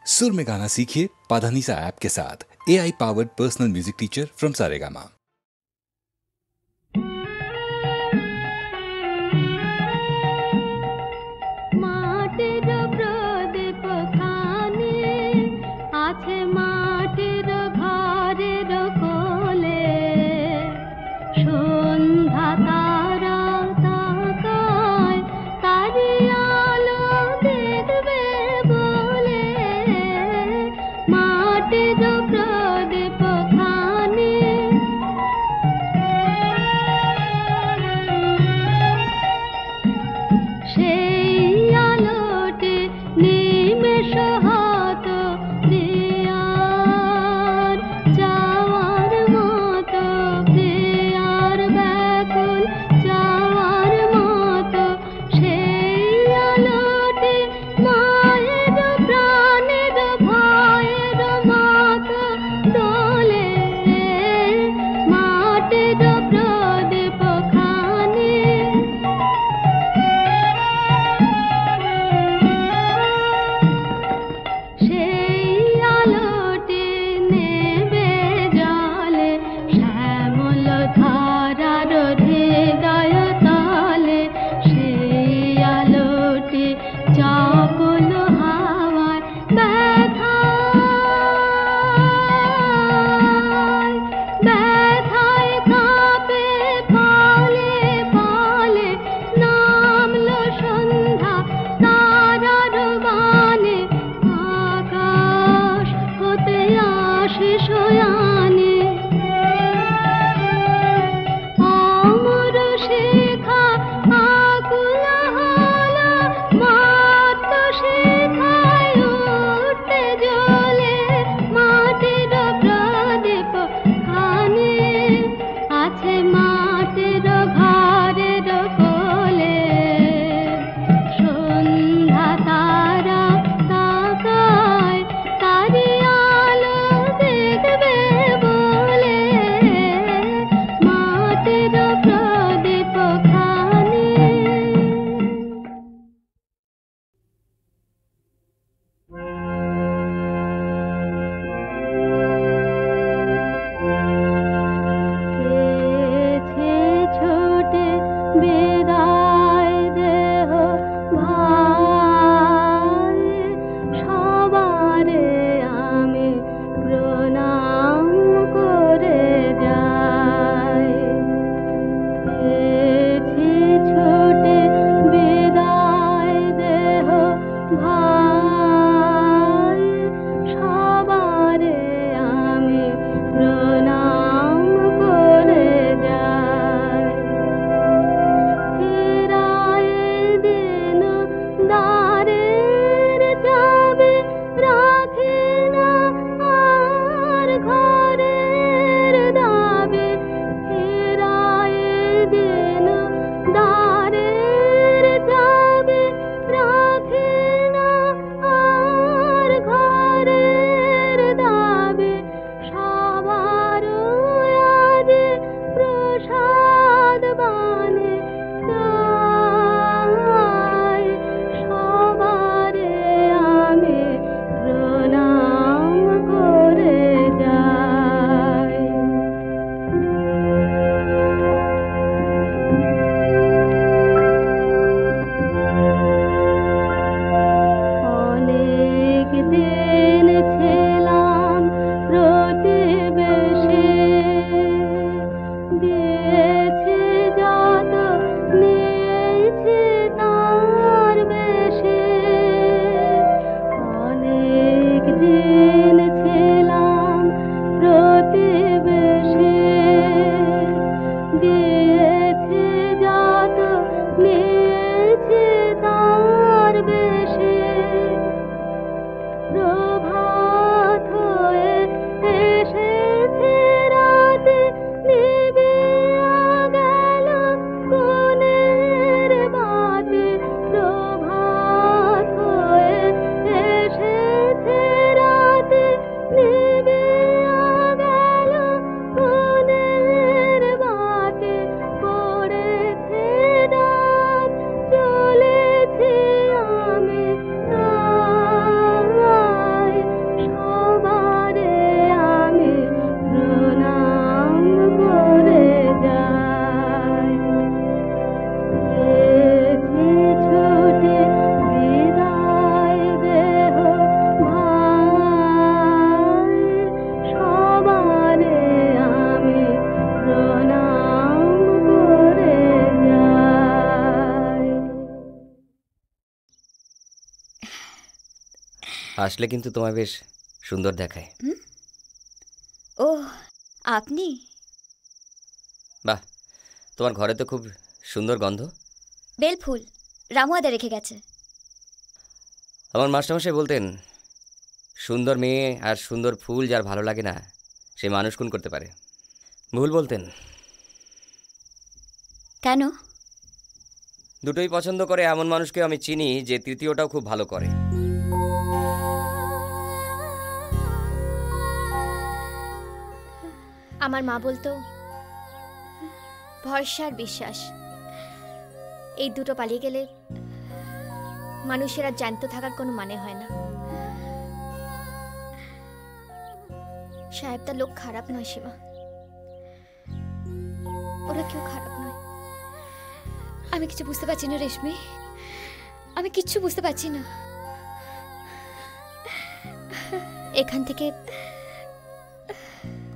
सुर में गाना सीखिए पाधानीसा ऐप के साथ। AI powered personal music teacher from Saregama. হাসলে কিন্তু তোমায় বেশ সুন্দর দেখায়। ও আপনি? বাহ, তোমার ঘরে তো খুব সুন্দর গন্ধ। বেলফুল রামুয়াদা রেখে গেছে। আমার মাস্টারমশাই বলতেন, সুন্দর মেয়ে আর সুন্দর ফুল যার ভালো লাগে না সে মানুষ খুন করতে পারে। ভুল বলতেন। কেন? দুটোই পছন্দ করে এমন মানুষকে আমি চিনি যে তৃতীয়টাও খুব ভালো করে। আমার মা বলতো ভরসা আর বিশ্বাস এই দুটো পালিয়ে গেলে মানুষের আর জ্যান্ত থাকার কোনো মানে হয় না। সাহেবটা লোক খারাপ নয় সীমা, ওরা কেউ খারাপ নয়। আমি কিছু বুঝতে পারছি না রেশমি, আমি কিচ্ছু বুঝতে পারছি না। এখান থেকে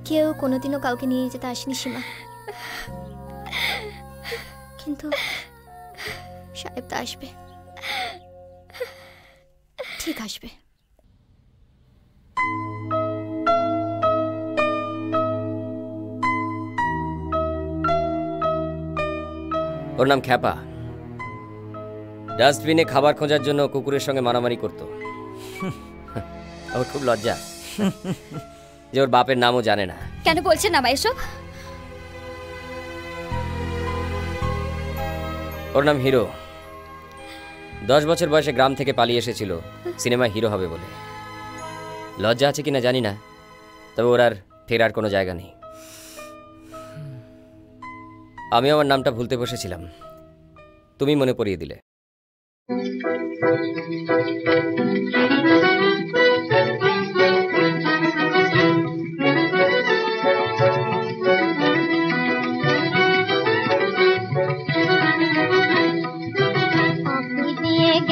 কেউ কোনোদিনও কাউকে নিয়ে যেতে আসেনি সীমা, কিন্তু সাহেবটা আসবে, ঠিক আসবে। ওর নাম খ্যাপা। ডাস্টবিনে খাবার খোঁজার জন্য কুকুরের সঙ্গে মারামারি করত। আমার খুব লজ্জা যে ওর বাপের নামও জানে না। কেন বলছেন না এসব? ওর নাম হিরো। 10 বছর বয়সে গ্রাম থেকে পালিয়ে এসেছিল সিনেমায় হিরো হবে বলে। লজ্জা আছে কিনা জানি না, তবে ওর আর ফেরার কোনো জায়গা নেই। আমি আমার নামটা ভুলতে বসেছিলাম, তুমি মনে পড়িয়ে দিলে।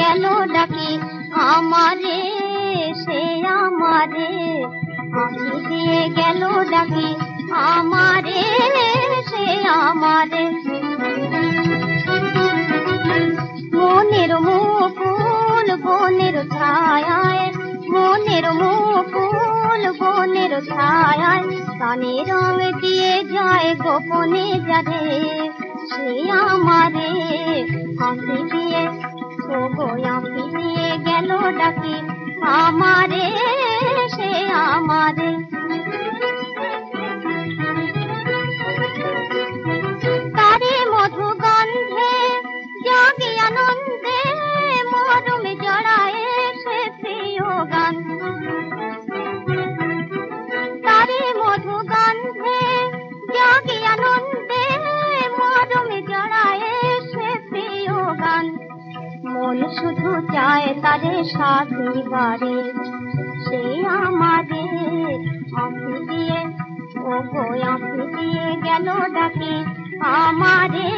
গেল ডাকি আমারে সে আমারে, দিয়ে গেল ডাকি আমারে সে আমারে। মনের মুকুল বনের ছায়ায়, মনের মুকুল বনের ছায়ায়, কানে রং দিয়ে যায় গোপনে যারে সে আমারে। হাসি দিয়ে ও গোয়াপি দিয়ে গেল ডাকি আমারে সে আমারে। তারে মধু গন্ধে জাগি আনন্দে, মরমে জড়ায় সে প্রিয় গান। তারে মধু গন্ধে জাগি আনন্দে, মরমে জড়ায় সে প্রিয় গান। মন শুধু চায় তারে সাথী বারে সে আমারে। আঁখি দিয়ে ও গো আঁখি দিয়ে গেল ডাকি আমারে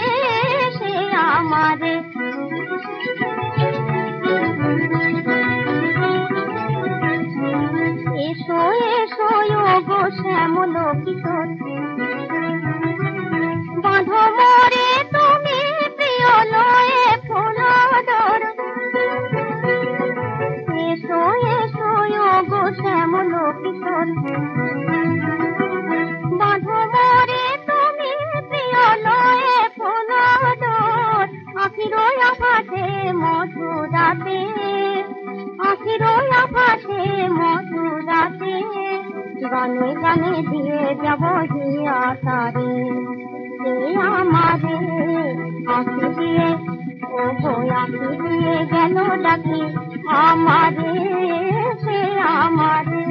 সে আমারে। এসো এসো ও গো শ্যামল কিশোর, বাঁধো মোরে তুমি প্রিয় লয়ে ফুলডোর। এসো এসো ও গো শ্যামল কিশোর, বাঁধো মোরে তুমি প্রিয় লয়ে ফুলডোর। আখিরো আকাশে মধুরাতে, আখিরো আকাশে মধুরাতে, গানে গানে দিয়ে যাব হিয়া তারে সে আমারে। আঁখি দিয়ে ও গো আঁখি দিয়ে গেল ডাকি আমারে সে আমারে।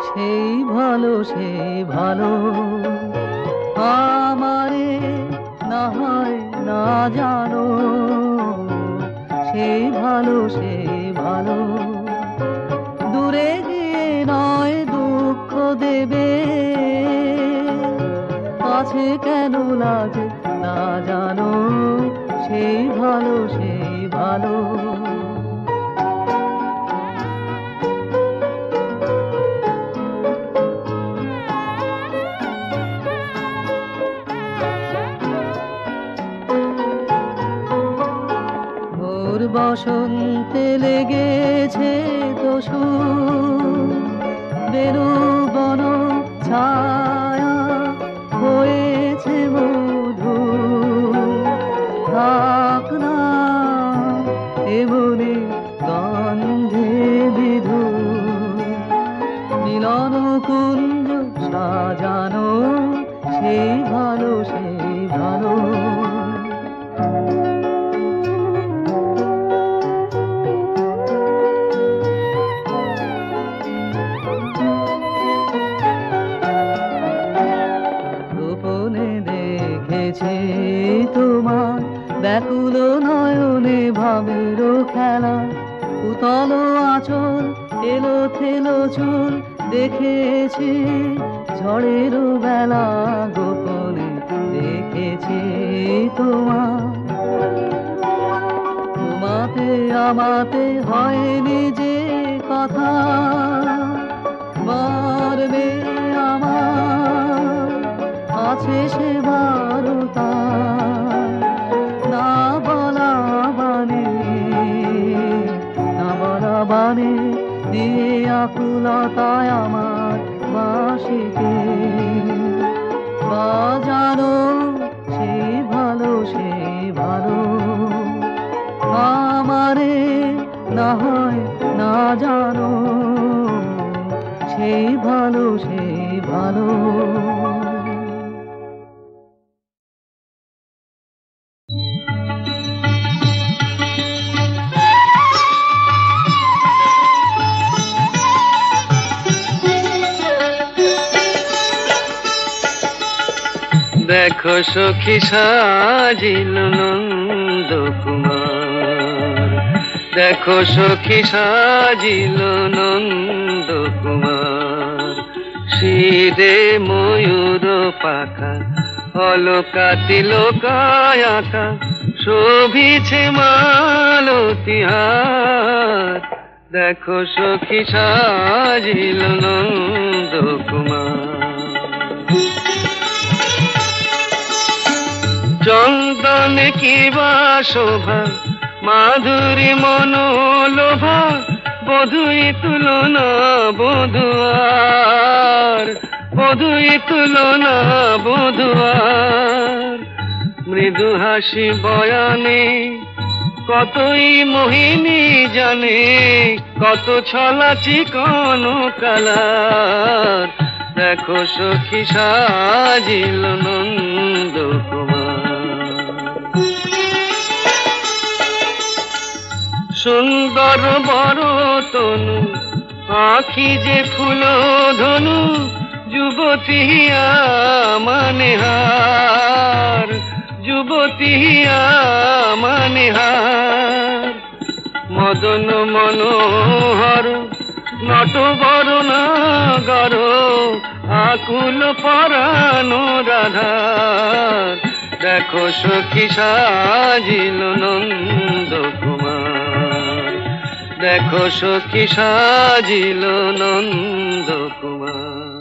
সেই ভালো সেই ভালো আমারে না হয় না জানো, সেই ভালো দূরে গিয়ে নয় দুঃখ দেবে, কাছে কেন লাগে না জানো, সেই ভালো বসন্তে লেগেছে দোষু বেরু বন ছায়া হয়েছে মধু থাক না এমনি গন্ধে বিধু মিলন কুঞ্জ সাজানো সেই ভালো সেই ভালো গোপনে দেখেছি তোমার ব্যাকুল নয়নে ভাবের খেলা উতল আঁচল এলো থেলো চুল দেখেছি ঝড়ের বেলা গোপনে দেখেছি তোমার তোমাতে আমাতে হয়নি যে কথা মরবে আমার আছে সে বারতা না বলা বানে না বলা বানে দিয়ে আকুলতায় আমার বাঁশিকে বাজানো সেই ভালো সেই ভালো আমারে না হয় না জানো সেই ভালো সেই ভালো দেখো সখী সাজিল নন্দ কুমার দেখো সখী সাজিল নন্দ কুমার শিরে ময়ূর পাখা অলকাতি লোকায় আঁকা শোভিছে মালতিহার দেখো সখী সাজিল নন্দ কুমার চন্দনে কিবা শোভা মাধুরী মনোলোভা বধুই তুলনা বধুয়ার বধুই তুলনা বধুয়ার মৃদু হাসি বয়ানে কতই মোহিনী জানে কত ছলা চিকন কালার দেখো সখী সাজিল নন্দ কুমার সুন্দর বড় তনু আখি যে ফুল ধনু যুবতী মানে হার যুবতী মানে হার মদন মনোহর নট বরণাগর আকুল পরানো রাধার দেখো সখী সাজিল নন্দ কুমার দেখো সখী সাজিল নন্দ কুমার